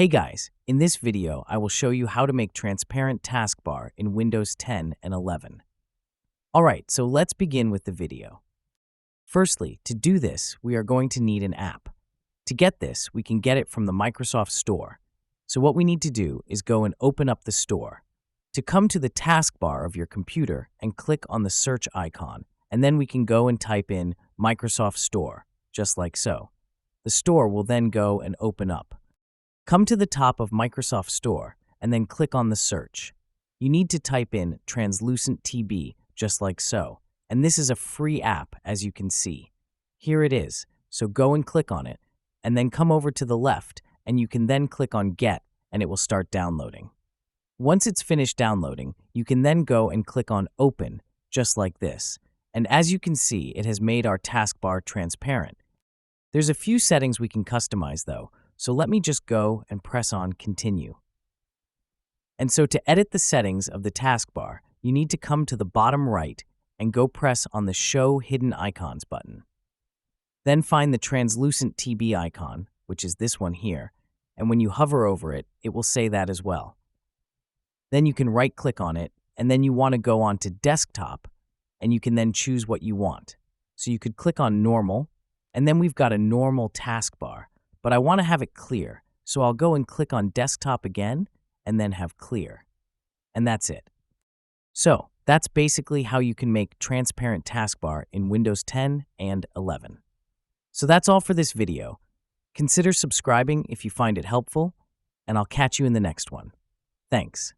Hey guys, in this video I will show you how to make transparent taskbar in Windows 10 and 11. Alright, so let's begin with the video. Firstly, to do this, we are going to need an app. To get this, we can get it from the Microsoft Store. So what we need to do is go and open up the store. To come to the taskbar of your computer and click on the search icon, and then we can go and type in Microsoft Store, just like so. The store will then go and open up. Come to the top of Microsoft Store and then click on the search. You need to type in Translucent TB, just like so. And this is a free app, as you can see. Here it is, so go and click on it, and then come over to the left, and you can then click on Get, and it will start downloading. Once it's finished downloading, you can then go and click on Open, just like this. And as you can see, it has made our taskbar transparent. There's a few settings we can customize though, so let me just go and press on Continue. And so to edit the settings of the taskbar, you need to come to the bottom right and go press on the Show Hidden Icons button. Then find the Translucent TB icon, which is this one here, and when you hover over it, it will say that as well. Then you can right-click on it, and then you want to go on to Desktop, and you can then choose what you want. So you could click on Normal, and then we've got a normal taskbar. But I want to have it clear, so I'll go and click on Desktop again, and then have Clear. And that's it. So, that's basically how you can make transparent taskbar in Windows 10 and 11. So that's all for this video. Consider subscribing if you find it helpful, and I'll catch you in the next one. Thanks.